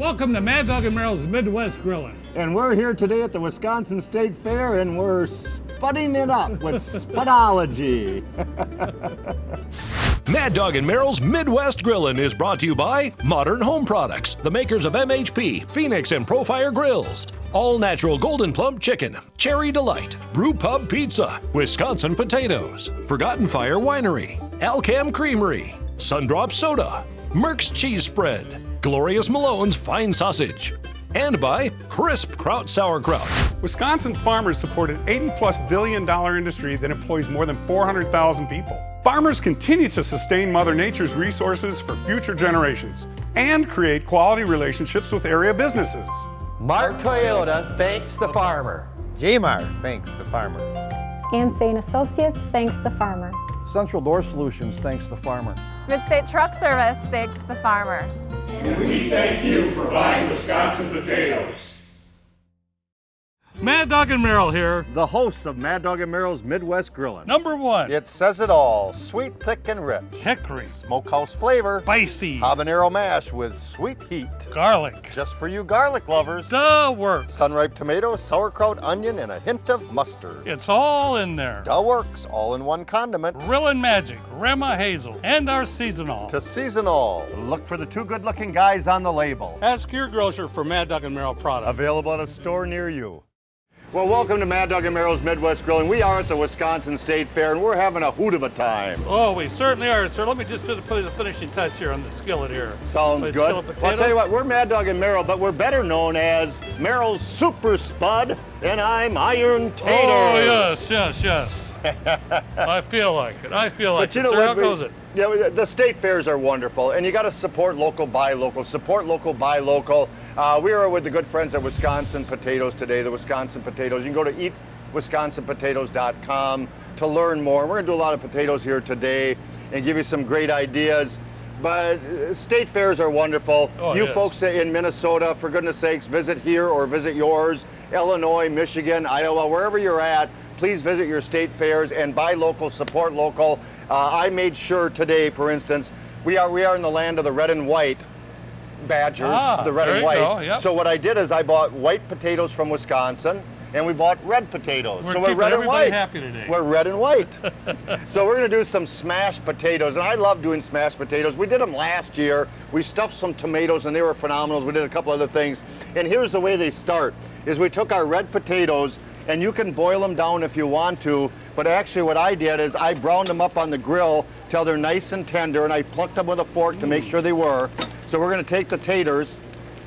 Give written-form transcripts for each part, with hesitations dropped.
Welcome to Mad Dog and Merrill's Midwest Grillin'. And we're here today at the Wisconsin State Fair, and we're spudding it up with spudology. Mad Dog and Merrill's Midwest Grillin' is brought to you by Modern Home Products, the makers of MHP, Phoenix, and Profire Grills. All natural Golden Plump Chicken, Cherry Delight, Brew Pub Pizza, Wisconsin Potatoes, Forgotten Fire Winery, Alcam Creamery, Sundrop Soda, Merck's Cheese Spread, Glorious Malone's Fine Sausage, and by Crisp Kraut Sauerkraut. Wisconsin farmers support an $80+ billion industry that employs more than 400,000 people. Farmers continue to sustain Mother Nature's resources for future generations and create quality relationships with area businesses. Mark Toyota thanks the farmer. J-Mar thanks the farmer. Ansane Associates thanks the farmer. Central Door Solutions thanks the farmer. Mid-State Truck Service thanks the farmer. And we thank you for buying Wisconsin potatoes. Mad Dog and Merrill here. The hosts of Mad Dog and Merrill's Midwest Grillin'. Number 1, It says it all. Sweet, thick, and rich. hickory, Smokehouse flavor. spicy, Habanero mash with sweet heat. garlic, Just for you garlic lovers. the works. Sun-ripe tomato, sauerkraut, onion, and a hint of mustard. It's all in there. The works, all in one condiment. Grillin' Magic, Rema Hazel, and our seasonal. To season all. Look for the two good-looking guys on the label. Ask your grocer for Mad Dog and Merrill products. Available at a store near you. Well, welcome to Mad Dog and Merrill's Midwest Grillin'. We are at the Wisconsin State Fair, and we're having a hoot of a time. Oh, we certainly are, sir. Let me just put the finishing touch here on the skillet here. Sounds Let's good. skill up the Well, I'll tell you potatoes. what, we're Mad Dog and Merrill, but we're better known as Merrill's Super Spud, and I'm Iron Tater. Oh, yes. I feel like it. But you know Sir, what? how goes it? Yeah, the state fairs are wonderful, and you got to support local, buy local. Support local, buy local. We are with the good friends at Wisconsin Potatoes today, the Wisconsin Potatoes. You can go to eatwisconsinpotatoes.com to learn more. We're going to do a lot of potatoes here today and give you some great ideas. But state fairs are wonderful. Oh, you yes. folks in Minnesota, for goodness sakes, visit here or visit yours. Illinois, Michigan, Iowa, wherever you're at, please visit your state fairs and buy local, support local. I made sure today, for instance, we are in the land of the red and white badgers, the red there and you white. go, yep. So what I did is I bought white potatoes from Wisconsin, and we bought red potatoes. We're so we're keeping red and everybody white. happy today. We're red and white. So we're going to do some smashed potatoes, and I love doing smashed potatoes. We did them last year. We stuffed some tomatoes, and they were phenomenal. We did a couple other things. And here's the way they start, is we took our red potatoes, and you can boil them down if you want to, but actually what I did is I browned them up on the grill till they're nice and tender, and I plucked them with a fork to make sure they were. So we're going to take the taters,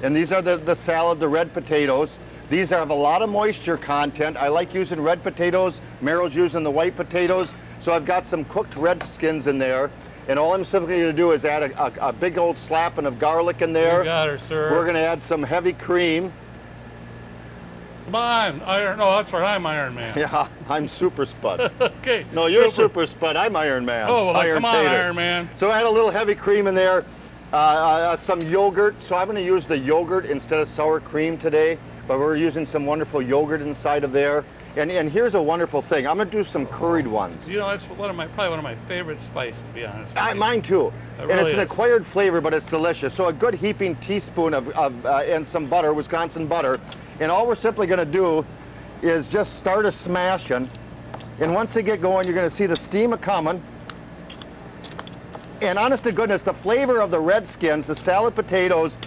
and these are the salad, the red potatoes. These have a lot of moisture content. I like using red potatoes. Merrill's using the white potatoes. So I've got some cooked red skins in there. And all I'm simply going to do is add a big old slapping of garlic in there. You got her, sir. We're going to add some heavy cream. Come on, Iron. No, that's right. I'm Iron Man. Yeah, I'm Super Spud. Okay. No, you're Super Spud. I'm Iron Man. Oh, well, Iron come on, Tater. Iron Man. So I had a little heavy cream in there, some yogurt. So I'm going to use the yogurt instead of sour cream today, but we're using some wonderful yogurt inside of there. And here's a wonderful thing. I'm going to do some curried ones. You know, that's probably one of my favorite spices, to be honest with you. Mine too. It And really it's an is. acquired flavor, but it's delicious. So a good heaping teaspoon and some butter, Wisconsin butter. And all we're simply going to do is just start a smashing. And once they get going, you're going to see the steam a-coming. And honest to goodness, the flavor of the red skins, the salad potatoes,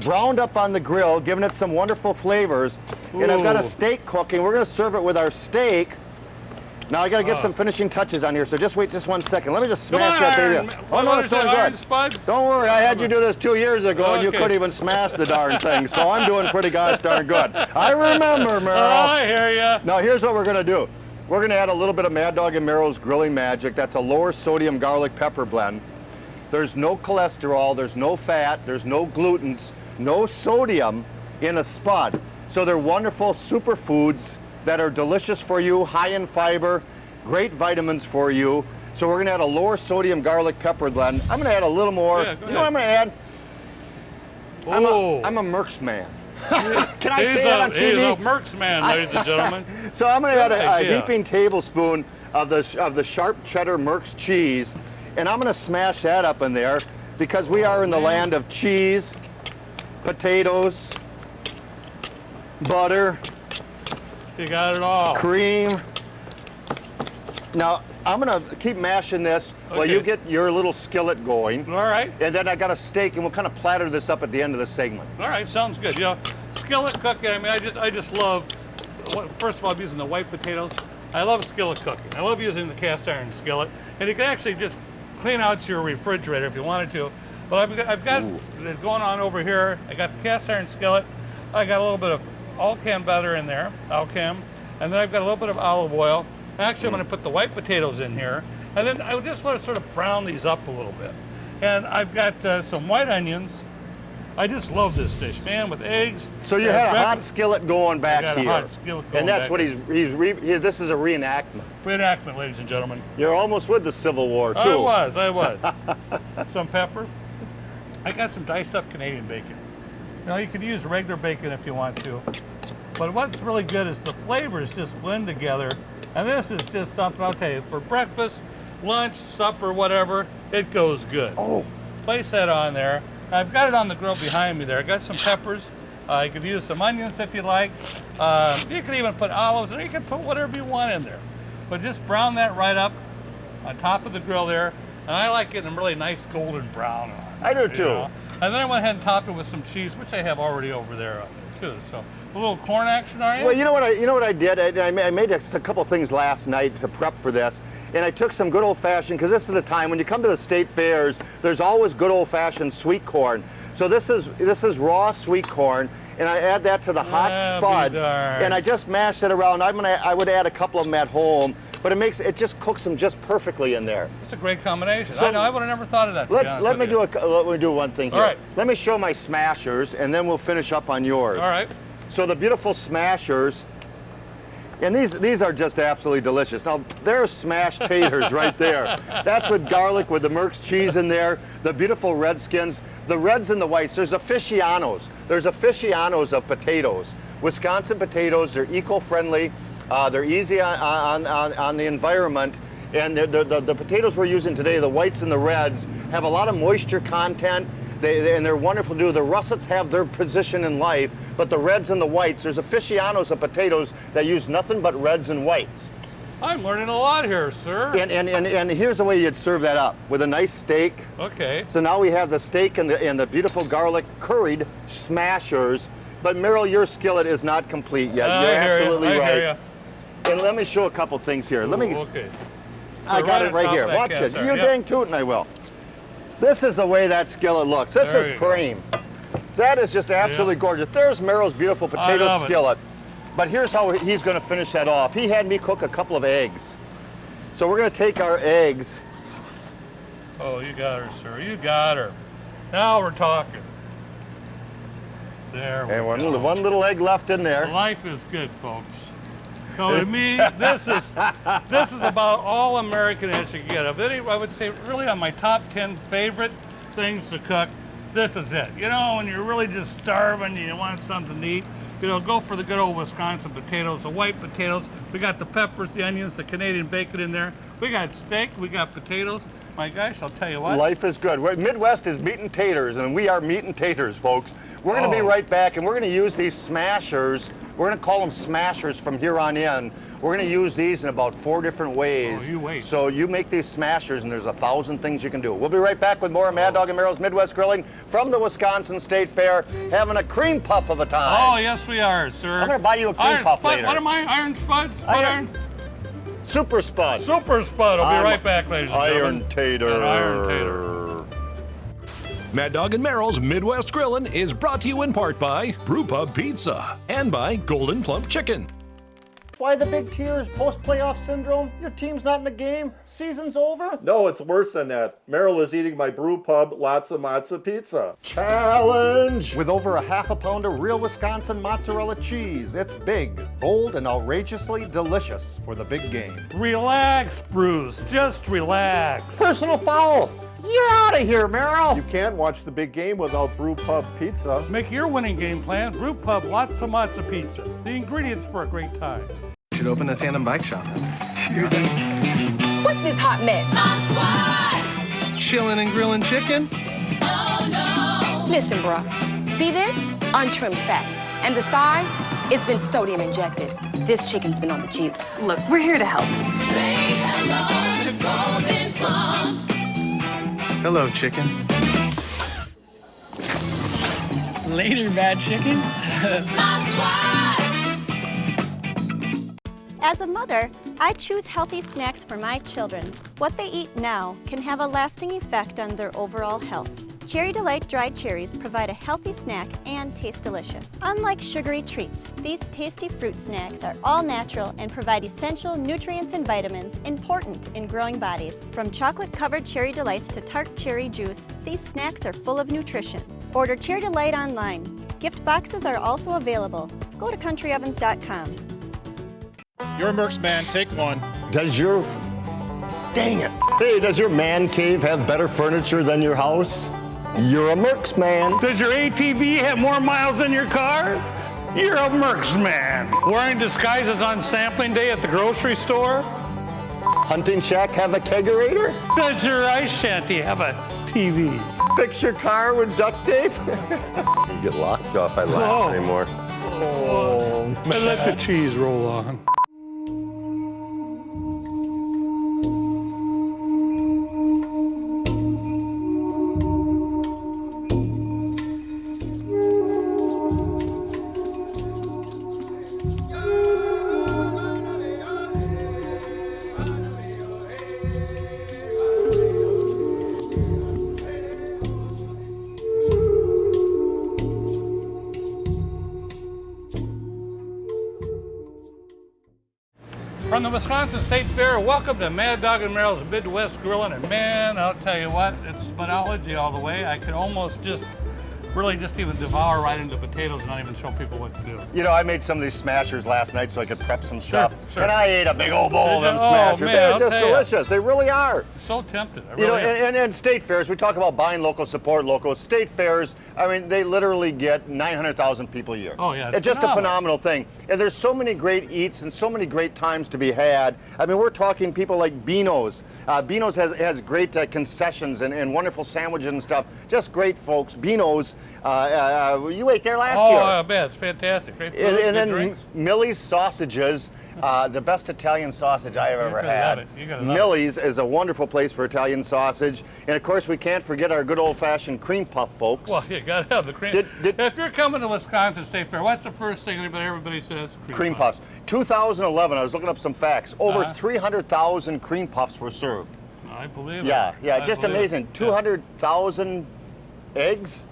browned up on the grill, giving it some wonderful flavors. Ooh. And I've got a steak cooking. We're going to serve it with our steak. Now I got to get some finishing touches on here, so just wait just 1 second. Let me just smash that baby. Oh no, it's doing Iron good. Spud? Don't worry, I had you do this 2 years ago, and you Okay. couldn't even smash the darn thing. So I'm doing pretty gosh darn good. I remember, Merrill. Oh, I hear ya. Now here's what we're gonna do. We're gonna add a little bit of Mad Dog and Merrill's Grilling Magic. That's a lower sodium garlic pepper blend. There's no cholesterol, there's no fat, there's no glutens, no sodium in a spud. So they're wonderful superfoods that are delicious for you, high in fiber, great vitamins for you. So we're gonna add a lower sodium garlic pepper blend. I'm gonna add a little more. Yeah, go you know what I'm ahead. gonna add? Oh. I'm a Merck's man. Can I He's say that on He's TV? a Merck's man, ladies and gentlemen. So I'm gonna add a idea. heaping tablespoon of the sharp cheddar Merck's cheese, and I'm gonna smash that up in there because we are in the land of cheese. potatoes, butter, You got it all. cream. Now, I'm gonna keep mashing this while Okay. you get your little skillet going. All right. And then I got a steak, and we'll kind of platter this up at the end of the segment. All right, sounds good. You know, skillet cooking, I mean, I just love, first of all, I'm using the white potatoes. I love skillet cooking. I love using the cast iron skillet. And you can actually just clean out your refrigerator if you wanted to. But I've got it going on over here. I got the cast iron skillet. I got a little bit of all-can butter in there, all-can. And then I've got a little bit of olive oil. Actually, I'm going to put the white potatoes in here. And then I just want to sort of brown these up a little bit. And I've got some white onions. I just love this dish, man, with eggs. So you had a hot skillet going back I got here. a hot skillet going and that's back what this is a reenactment. Reenactment, ladies and gentlemen. You're almost with the Civil War, too. I was. Some pepper. I got some diced up Canadian bacon. You know, you could use regular bacon if you want to. But what's really good is the flavors just blend together. And this is just something, I'll tell you, for breakfast, lunch, supper, whatever, it goes good. Oh. Place that on there. I've got it on the grill behind me there. I got some peppers. You could use some onions if you like. You could even put olives, or you can put whatever you want in there. But just brown that right up on top of the grill there. And I like getting a really nice golden brown on it. I do too. know? And then I went ahead and topped it with some cheese, which I have already over there on there too. So a little corn action, are you? Well, you know what I did? I made a couple things last night to prep for this, and I took some good old-fashioned, because this is the time when you come to the state fairs, there's always good old-fashioned sweet corn. So this is raw sweet corn, and I add that to the hot spuds, and I just mash it around. I would add a couple of them at home, but it just cooks them just perfectly in there. It's a great combination. So I know, I would have never thought of that. Let me do one thing here. All right. Let me show my smashers, and then we'll finish up on yours. All right. So the beautiful smashers, and these are just absolutely delicious. Now, there's smashed taters right there. That's with garlic, with the Merck's cheese in there, the beautiful Redskins, the reds and the whites. There's aficionados. There's aficionados of potatoes. Wisconsin potatoes, they're eco-friendly, they're easy on the environment, and the potatoes we're using today, the whites and the reds, have a lot of moisture content, and they're wonderful to do. The russets have their position in life, but the reds and the whites, there's aficionados of potatoes that use nothing but reds and whites. I'm learning a lot here, sir. And here's the way you'd serve that up, with a nice steak. Okay. So now we have the steak and the beautiful garlic curried smashers. But Merrill, your skillet is not complete yet. You're absolutely right. I hear you. And let me show a couple things here. Okay. I got it right here. Watch it. You're dang tootin', I will. This is the way that skillet looks. This is prime. That is just absolutely gorgeous. There's Merrill's beautiful potato skillet. But here's how he's going to finish that off. He had me cook a couple of eggs. So we're going to take our eggs. Oh, you got her, sir. You got her. Now we're talking. There we go. One little egg left in there. Life is good, folks. So to me, this is about all American-ish you get. Of any, I would say, really on my top 10 favorite things to cook, this is it. You know, when you're really just starving, you want something to eat, you know, go for the good old Wisconsin potatoes, the white potatoes. We got the peppers, the onions, the Canadian bacon in there. We got steak, we got potatoes. My gosh, I'll tell you what. Life is good. Midwest is meat and taters, and we are meat and taters, folks. We're going to be right back, and we're going to use these smashers. We're going to call them smashers from here on in. We're going to use these in about 4 different ways. Oh, you wait. So you make these smashers, and there's 1,000 things you can do. We'll be right back with more Mad Dog and Merrill's Midwest Grilling from the Wisconsin State Fair, having a cream puff of a time. Oh, yes, we are, sir. I'm going to buy you a cream puff later. What am I? Iron Spud? Spud iron? Super Spud. Super Spud. I'll be right back, ladies and gentlemen. Iron Tater. Iron Tater. Mad Dog and Merrill's Midwest Grillin' is brought to you in part by Brewpub Pizza and by Golden Plump Chicken. Why the big tears? Post-playoff syndrome? Your team's not in the game? Season's over? No, it's worse than that. Merrill is eating my brew pub Lots of Matzo pizza. Challenge! With over a half a pound of real Wisconsin mozzarella cheese. It's big, bold, and outrageously delicious for the big game. Relax, Bruce. Just relax. Personal foul! You're out of here, Merrill! You can't watch the big game without brew pub pizza. Make your winning game plan. Brew Pub Lots of Matzo Pizza. The ingredients for a great time. You should open a tandem bike shop. What's this hot mess? Chillin' and grillin' chicken? Listen, bruh. See this? Untrimmed fat. And the size? It's been sodium injected. This chicken's been on the juice. Look, we're here to help. Say hello to Golden Plum. Hello, chicken. Later, bad chicken. As a mother, I choose healthy snacks for my children. What they eat now can have a lasting effect on their overall health. Cherry Delight dried cherries provide a healthy snack and taste delicious. Unlike sugary treats, these tasty fruit snacks are all natural and provide essential nutrients and vitamins important in growing bodies. From chocolate-covered Cherry Delights to tart cherry juice, these snacks are full of nutrition. Order Cherry Delight online. Gift boxes are also available. Go to countryovens.com. You're a Mercs man, take one. Does your... Dang it. Hey, does your man cave have better furniture than your house? You're a Mercs man. Does your ATV have more miles than your car? You're a Mercs man. Wearing disguises on sampling day at the grocery store? Hunting shack have a kegerator? Does your ice shanty have a TV? Fix your car with duct tape? You get locked off, I laugh anymore. Oh. And let the cheese roll on. From the Wisconsin State Fair, welcome to Mad Dog and Merrill's Midwest Grillin'. And man, I'll tell you what, it's biology all the way. I could almost just even devour right into potatoes and not even show people what to do. You know, I made some of these smashers last night so I could prep some stuff. Sure. And I ate a big old bowl of them smashers. Man, They're just delicious. They really are. I'm so tempted. I You know, really am. and state fairs, we talk about buying local, support local. State fairs, I mean, they literally get 900,000 people a year. Oh, yeah. It's just a phenomenal thing. And there's so many great eats and so many great times to be had. I mean, we're talking people like Beano's. Beano's has great concessions and wonderful sandwiches and stuff. Just great folks. Beano's, you ate there last year. Oh, I bet. It's fantastic. Great food, And good then drinks. Millie's Sausages. The best Italian sausage I have ever had. Millie's is a wonderful place for Italian sausage. And of course, we can't forget our good old-fashioned cream puff, folks. Well, you got to have the cream. If you're coming to Wisconsin State Fair, what's the first thing everybody says? Cream puffs. 2011, I was looking up some facts. Over 300,000 cream puffs were served. I believe it. Yeah, just amazing. 200,000 eggs.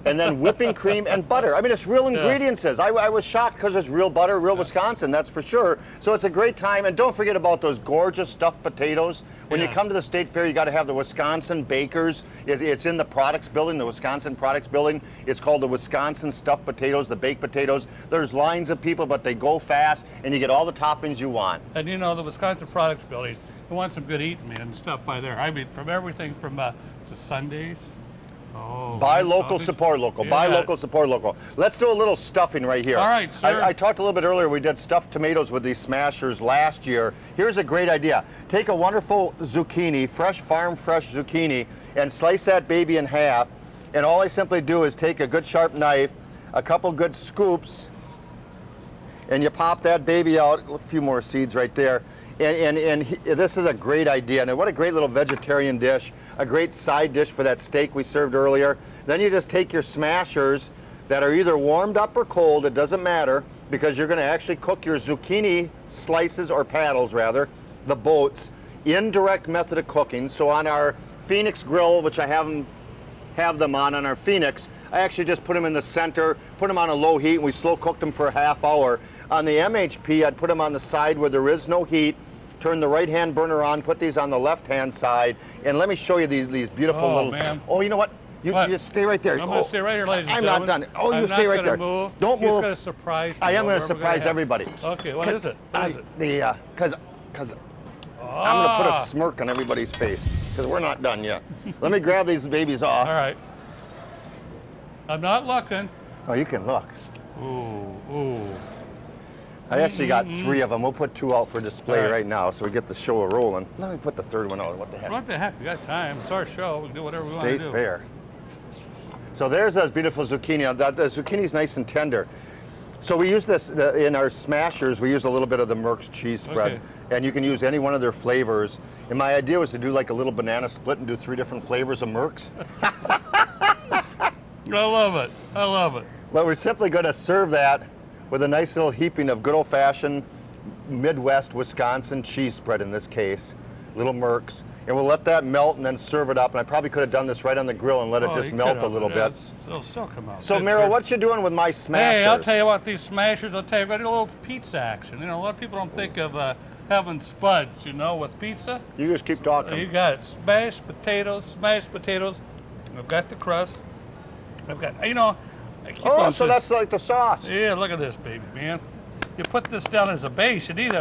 And then whipping cream and butter. I mean, it's real ingredients. I was shocked because it's real butter, real Wisconsin, that's for sure. So it's a great time. And don't forget about those gorgeous stuffed potatoes. When you come to the State Fair, you got to have the Wisconsin Bakers. It's in the products building, the Wisconsin Products Building. It's called the Wisconsin Stuffed Potatoes, the baked potatoes. There's lines of people, but they go fast, and you get all the toppings you want. And you know, the Wisconsin Products Building, you want some good eating, man, stop by there. I mean, from everything from the Sundays. Oh, buy local, support local. Buy local, support local. Let's do a little stuffing right here. All right, sir. I talked a little bit earlier, we did stuffed tomatoes with these smashers last year. Here's a great idea. Take a wonderful zucchini, fresh zucchini, and slice that baby in half. And all I simply do is take a good sharp knife, a couple good scoops, and you pop that baby out. A few more seeds right there. And this is a great idea. And what a great little vegetarian dish. A great side dish for that steak we served earlier. Then you just take your smashers that are either warmed up or cold, it doesn't matter, because you're going to actually cook your zucchini slices, or paddles rather, the boats, indirect method of cooking. So on our Phoenix grill, which I have them on our Phoenix, I actually just put them in the center, put them on a low heat, and we slow cooked them for a half hour. On the MHP, I'd put them on the side where there is no heat, turn the right-hand burner on, put these on the left-hand side, and let me show you these beautiful little... Man. Oh, you know what? You just stay right there. I'm going to stay right here, ladies and gentlemen. I'm not done. Oh, you stay right there. Move. Don't You're move. Just going to surprise me. I am going to surprise everybody. Okay, what is it? What is it? Because I'm going to put a smirk on everybody's face, because we're not done yet. Let me grab these babies off. All right. I'm not looking. Oh, you can look. Ooh. I actually got 3 of them. We'll put 2 out for display right now so we get the show rolling. Let me put the 3rd one out. What the heck? What the heck? We got time. It's our show. We can do whatever we want to do. State Fair. So there's those beautiful zucchini. The zucchini's nice and tender. So we use this in our smashers. We use a little bit of the Merck's cheese spread, and you can use any one of their flavors. And my idea was to do like a little banana split and do 3 different flavors of Merck's. I love it. I love it. Well, we're simply going to serve that with a nice little heaping of good old-fashioned Midwest Wisconsin cheese spread in this case, little Merck's. And we'll let that melt and then serve it up. And I probably could have done this right on the grill and let it just melt a little bit. It'll still come out. So, Merrill, what you doing with my smashers? Hey, I'll tell you what, these smashers, I'll tell you, I do a little pizza action. You know, a lot of people don't think of having spuds, you know, with pizza. You just keep talking. You got it. Smashed potatoes. I've got the crust. I've got, you know, I keep on so that's like the sauce. Yeah, look at this, baby, man. You put this down as a base. You need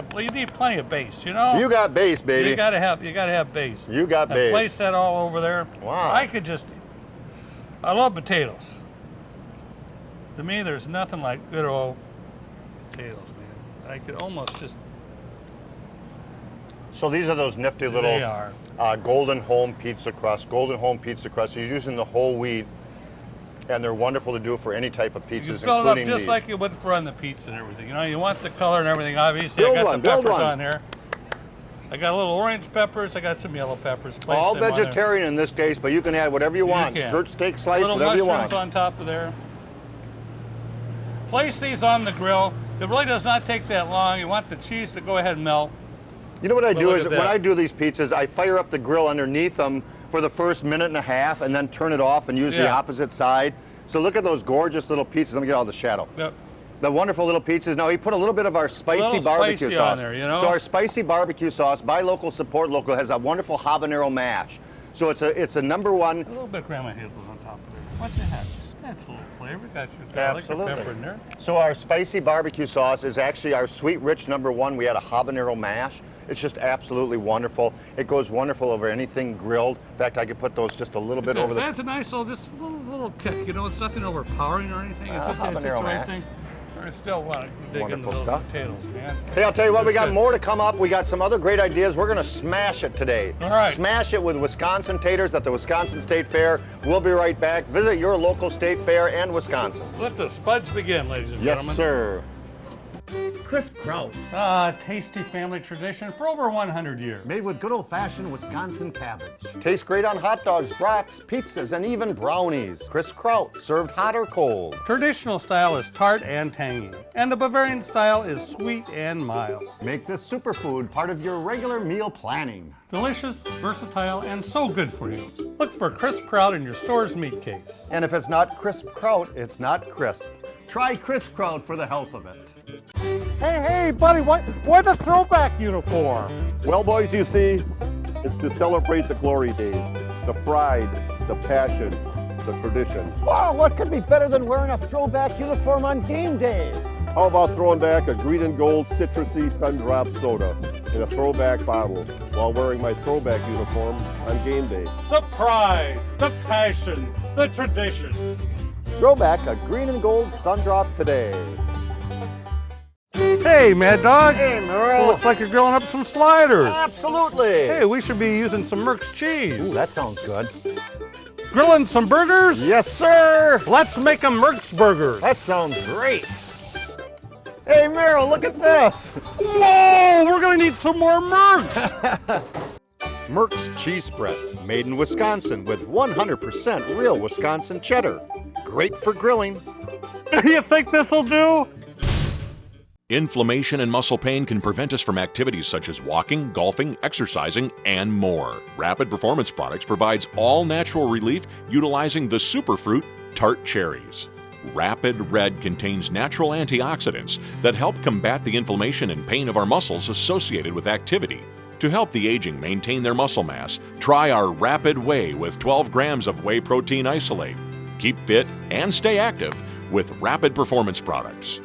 plenty of base, you know. You got base, baby. You gotta have base. You got base. Place that all over there. Wow. I love potatoes. To me, there's nothing like good old potatoes, man. I could almost just. So these are those nifty little. They are. Golden Home pizza crust. Golden Home pizza crust. You're using the whole wheat. And they're wonderful to do for any type of pizzas, you build including it up just these. Like you would for on the pizza and everything. You know, you want the color and everything. Obviously, build I got one, the peppers build one. on here. I got little orange peppers. I got some yellow peppers. Place All them vegetarian in this case, but you can add whatever you want. Skirt steak slice, little whatever you want. mushrooms on top of there. Place these on the grill. It really does not take that long. You want the cheese to go ahead and melt. You know what I do is when I do these pizzas, I fire up the grill underneath them for the first minute and a half and then turn it off and use the opposite side. So look at those gorgeous little pizzas. Let me get all the shadow. Yep. The wonderful little pizzas. Now, he put a little bit of our spicy barbecue sauce on there, you know? So our spicy barbecue sauce, buy local, support local, has a wonderful habanero mash. So it's a number one. A little bit of Grandma Hazel's on top of there. What the heck? That's a little flavor. Got your garlic and pepper in there. So our spicy barbecue sauce is actually our sweet, rich number one. We had a habanero mash. It's just absolutely wonderful. It goes wonderful over anything grilled. In fact, I could put those just a little bit over the. That's a nice just a little kick. You know, it's nothing overpowering or anything. It's just the right thing. I still want to dig into those potatoes, man. Hey, I'll tell you what, we got more to come up. We got some other great ideas. We're going to smash it today. All right. Smash it with Wisconsin taters at the Wisconsin State Fair. We'll be right back. Visit your local state fair and Wisconsin. Let the spuds begin, ladies and gentlemen. Yes, sir. Crisp kraut. Tasty family tradition for over 100 years. Made with good old-fashioned Wisconsin cabbage. Tastes great on hot dogs, brats, pizzas, and even brownies. Crisp kraut, served hot or cold. Traditional style is tart and tangy, and the Bavarian style is sweet and mild. Make this superfood part of your regular meal planning. Delicious, versatile, and so good for you. Look for crisp kraut in your store's meat case. And if it's not crisp kraut, it's not crisp. Try crisp kraut for the health of it. Hey, buddy, why the throwback uniform? Well, boys, you see, it's to celebrate the glory days, the pride, the passion, the tradition. Wow, what could be better than wearing a throwback uniform on game day? How about throwing back a green and gold citrusy sun-drop soda in a throwback bottle while wearing my throwback uniform on game day? The pride, the passion, the tradition. Throwback a green and gold sun-drop today. Hey, Mad Dog. Hey, Merrill. Looks like you're grilling up some sliders. Absolutely. Hey, we should be using some Merck's cheese. Ooh, that sounds good. Grilling some burgers? Yes, sir. Let's make them Merck's burgers. That sounds great. Hey, Merrill, look at this. Whoa, we're going to need some more Merck's. Merck's cheese spread, made in Wisconsin with 100% real Wisconsin cheddar. Great for grilling. You think this'll do? Inflammation and muscle pain can prevent us from activities such as walking, golfing, exercising, and more. Rapid Performance Products provides all natural relief utilizing the superfruit tart cherries. Rapid Red contains natural antioxidants that help combat the inflammation and pain of our muscles associated with activity. To help the aging maintain their muscle mass, try our Rapid Whey with 12 grams of whey protein isolate. Keep fit and stay active with Rapid Performance Products.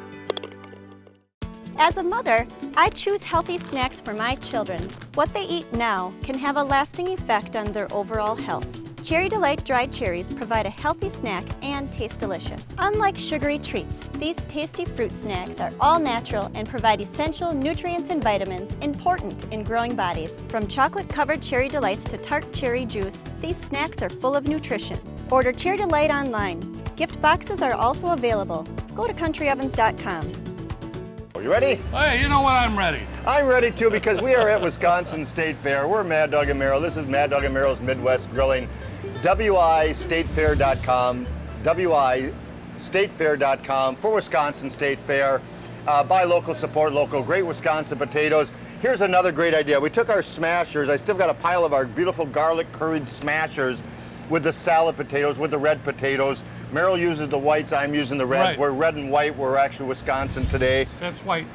As a mother, I choose healthy snacks for my children. What they eat now can have a lasting effect on their overall health. Cherry Delight dried cherries provide a healthy snack and taste delicious. Unlike sugary treats, these tasty fruit snacks are all natural and provide essential nutrients and vitamins important in growing bodies. From chocolate-covered Cherry Delights to tart cherry juice, these snacks are full of nutrition. Order Cherry Delight online. Gift boxes are also available. Go to countryovens.com. Are you ready? Hey, you know what? I'm ready. I'm ready too, because we are at Wisconsin State Fair. We're Mad Dog and Merrill. This is Mad Dog and Merrill's Midwest Grilling. WIStatefair.com. WIStatefair.com for Wisconsin State Fair. Buy local, support local. Great Wisconsin potatoes. Here's another great idea. We took our smashers. I still got a pile of our beautiful garlic curried smashers with the salad potatoes, with the red potatoes. Merrill uses the whites, I'm using the reds. Right. We're red and white. We're actually Wisconsin today. That's white.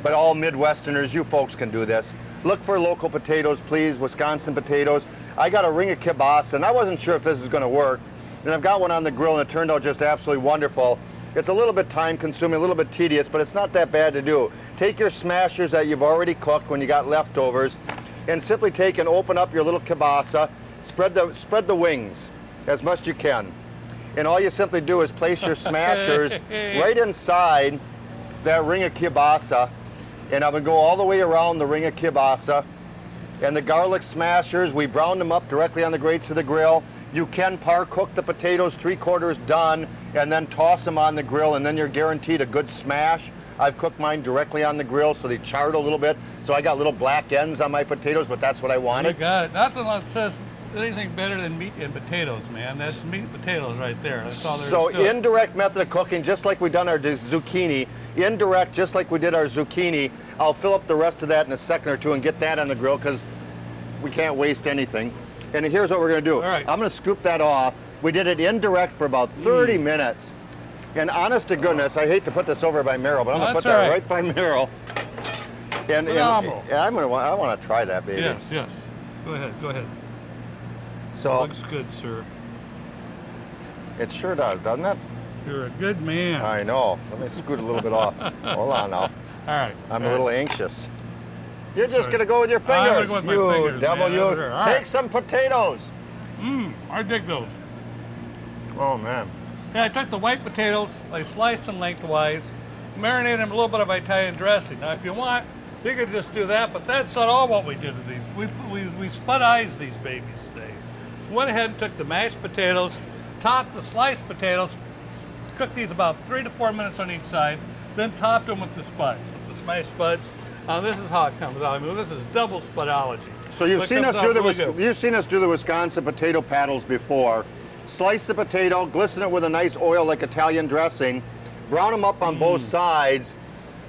But all Midwesterners, you folks can do this. Look for local potatoes, please, Wisconsin potatoes. I got a ring of kielbasa, and I wasn't sure if this was going to work. And I've got one on the grill, and it turned out just absolutely wonderful. It's a little bit time-consuming, a little bit tedious, but it's not that bad to do. Take your smashers that you've already cooked when you got leftovers, and simply take and open up your little kielbasa. Spread the wings as much as you can. And all you simply do is place your smashers right inside that ring of kielbasa. And I'm gonna go all the way around the ring of kielbasa. And the garlic smashers, we brown them up directly on the grates of the grill. You can par-cook the potatoes 3/4 done and then toss them on the grill, and then you're guaranteed a good smash. I've cooked mine directly on the grill, so they charred a little bit. So I got little black ends on my potatoes, but that's what I wanted. You got it. Nothing that says anything better than meat and potatoes, man. That's meat and potatoes right there. That's all there is to it. So indirect method of cooking, just like we done our zucchini. Indirect, just like we did our zucchini. I'll fill up the rest of that in a second or two and get that on the grill, because we can't waste anything. And here's what we're gonna do. All right. I'm gonna scoop that off. We did it indirect for about 30 minutes. And honest to goodness, I hate to put this over by Merrill, but I'm gonna put that right by Merrill. And I want to try that, baby. Yes, yes. Go ahead, go ahead. So looks good, sir. It sure does, doesn't it? You're a good man. I know. Let me scoot a little bit off. Hold on now. All right. I'm a little anxious. You're just gonna go with your fingers. I'm gonna go with my fingers, devil, man. you. All right. Take some potatoes. I dig those. Oh man. Yeah, I took the white potatoes, I sliced them lengthwise, marinated them in a little bit of Italian dressing. Now, if you want, you could just do that, but that's not all what we did to these. We spud-ized these babies today. Went ahead and took the mashed potatoes, topped the sliced potatoes, cooked these about 3 to 4 minutes on each side, then topped them with the spuds, with the smashed spuds. This is how it comes out. I mean, this is double spudology. So you've seen us do the Wisconsin potato paddles before. Slice the potato, glisten it with a nice oil like Italian dressing, brown them up on both sides,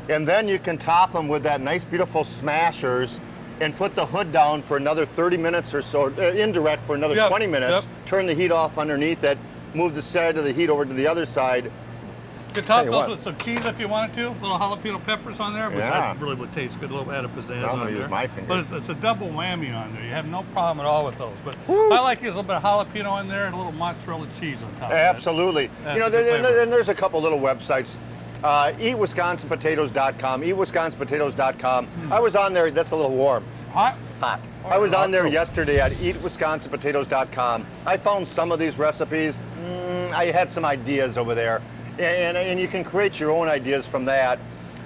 and then you can top them with that nice, beautiful smashers and put the hood down for another 30 minutes or so, indirect for another 20 minutes, turn the heat off underneath it, move the side of the heat over to the other side. You could top those with some cheese if you wanted to, little jalapeno peppers on there, which that really would taste good, a little add of pizzazz on there. Use my fingers. But it's a double whammy on there. You have no problem at all with those. But I like to use a little bit of jalapeno in there and a little mozzarella cheese on top. Absolutely. Of you know, and there's a couple little websites. EatWisconsinPotatoes.com, EatWisconsinPotatoes.com. I was on there. That's a little warm. Hot? Hot. I was on there yesterday at EatWisconsinPotatoes.com. I found some of these recipes. I had some ideas over there. And you can create your own ideas from that.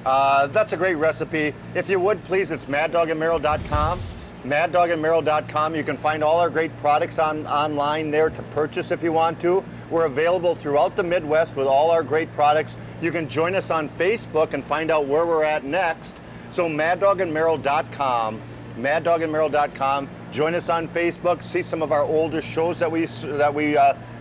That's a great recipe. If you would, please, it's maddogandmerrill.com. Maddogandmerrill.com. You can find all our great products online there to purchase if you want to. We're available throughout the Midwest with all our great products. You can join us on Facebook and find out where we're at next. So maddogandmerrill.com. Maddogandmerrill.com. Join us on Facebook. See some of our older shows that we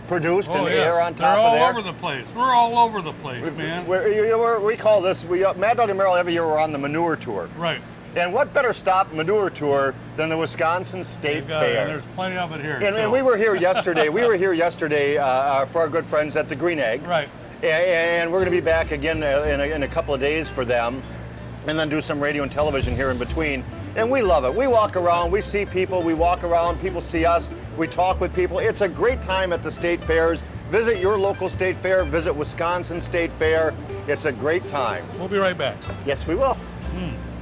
produced and air on top of there. They're all over the place. We're all over the place, man. We call this, Mad Dog and Merrill, every year we're on the manure tour. Right. And what better stop manure tour than the Wisconsin State Fair? And there's plenty of it here. And we were here yesterday. for our good friends at the Green Egg. Right. And we're going to be back again in a couple of days for them, and then do some radio and television here in between. And we love it. We walk around, we see people, we walk around, people see us, we talk with people. It's a great time at the state fairs. Visit your local state fair, visit Wisconsin State Fair. It's a great time. We'll be right back. Yes, we will.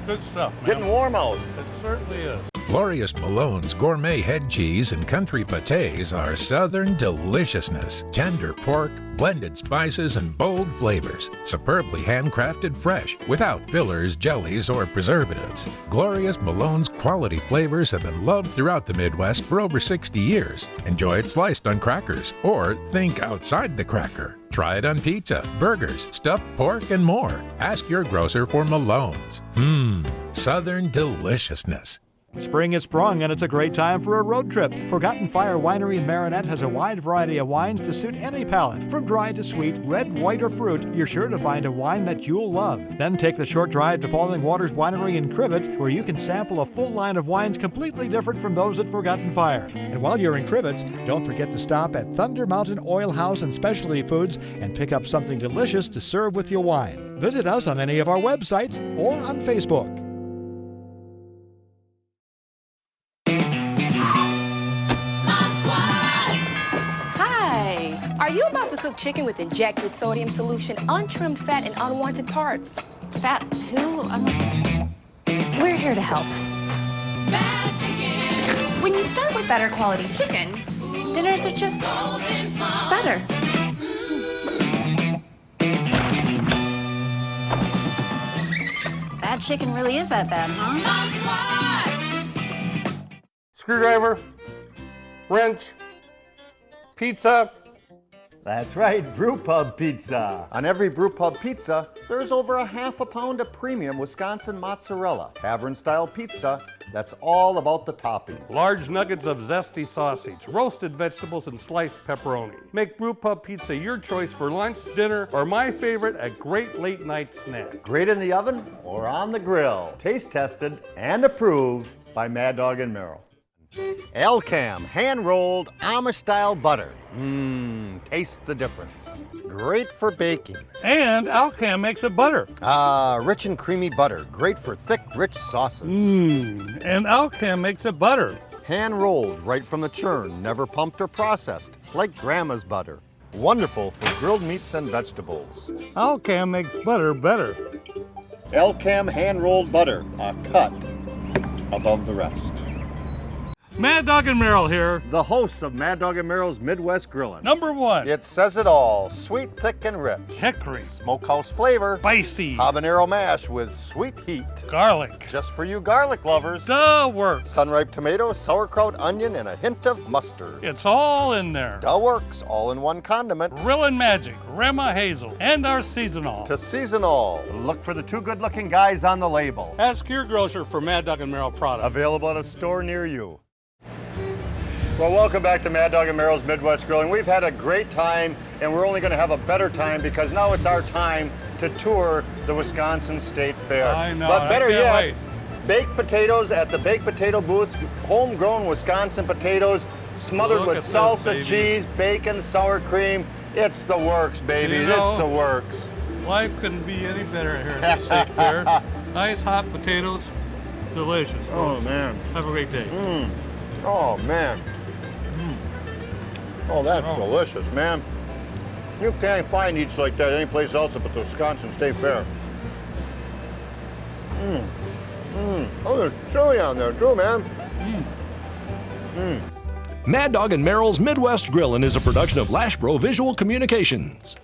Good stuff, man. Getting warm out. It certainly is. Glorious Malone's gourmet head cheese and country pâtés are Southern deliciousness. Tender pork, blended spices, and bold flavors. Superbly handcrafted fresh, without fillers, jellies, or preservatives. Glorious Malone's quality flavors have been loved throughout the Midwest for over 60 years. Enjoy it sliced on crackers, or think outside the cracker. Try it on pizza, burgers, stuffed pork, and more. Ask your grocer for Malone's. Southern deliciousness. Spring is sprung and it's a great time for a road trip. Forgotten Fire Winery in Marinette has a wide variety of wines to suit any palate. From dry to sweet, red, white, or fruit, you're sure to find a wine that you'll love. Then take the short drive to Falling Waters Winery in Crivets, where you can sample a full line of wines completely different from those at Forgotten Fire. And while you're in Crivets, don't forget to stop at Thunder Mountain Oil House and Specialty Foods and pick up something delicious to serve with your wine. Visit us on any of our websites or on Facebook. Are you about to cook chicken with injected sodium solution, untrimmed fat, and unwanted parts? Fat who? We're here to help. Bad chicken. When you start with better quality chicken, dinners are just better. Bad chicken really is that bad, huh? Screwdriver, wrench, pizza. That's right, Brewpub Pizza. On every Brewpub Pizza, there's over a half a pound of premium Wisconsin mozzarella, tavern-style pizza that's all about the toppings. Large nuggets of zesty sausage, roasted vegetables, and sliced pepperoni. Make Brewpub Pizza your choice for lunch, dinner, or my favorite, a great late-night snack. Great in the oven or on the grill. Taste tested and approved by Mad Dog and Merrill. Elcam hand-rolled Amish-style butter. Taste the difference. Great for baking. And Alcam makes it butter. Rich and creamy butter. Great for thick, rich sauces. And Alcam makes it butter. Hand-rolled right from the churn, never pumped or processed, like Grandma's butter. Wonderful for grilled meats and vegetables. Alcam makes butter better. Elcam hand-rolled butter, a cut above the rest. Mad Dog and Merrill here. The hosts of Mad Dog and Merrill's Midwest Grillin'. Number 1. It says it all. Sweet, thick, and rich. Hickory. Smokehouse flavor. Spicy. Habanero mash with sweet heat. Garlic. Just for you garlic lovers. The works. Sun-ripe tomato, sauerkraut, onion, and a hint of mustard. It's all in there. The works, all in one condiment. Grillin' Magic, Rema Hazel, and our seasonal. To season all, look for the 2 good-looking guys on the label. Ask your grocer for Mad Dog and Merrill products. Available at a store near you. Well, welcome back to Mad Dog and Merrill's Midwest Grilling. We've had a great time, and we're only going to have a better time because now it's our time to tour the Wisconsin State Fair. I know. But better yet, wait. baked potatoes at the baked potato booth, homegrown Wisconsin potatoes, smothered with salsa, cheese, bacon, sour cream. It's the works, baby. It's the works. Life couldn't be any better here at the State Fair. Nice hot potatoes, delicious. Oh, man. Have a great day. Oh, man. Oh, that's delicious, man. You can't find eats like that anyplace else but the Wisconsin State Fair. Oh, there's chili on there too, man. Mad Dog and Merrill's Midwest Grillin' is a production of Lashbro Visual Communications.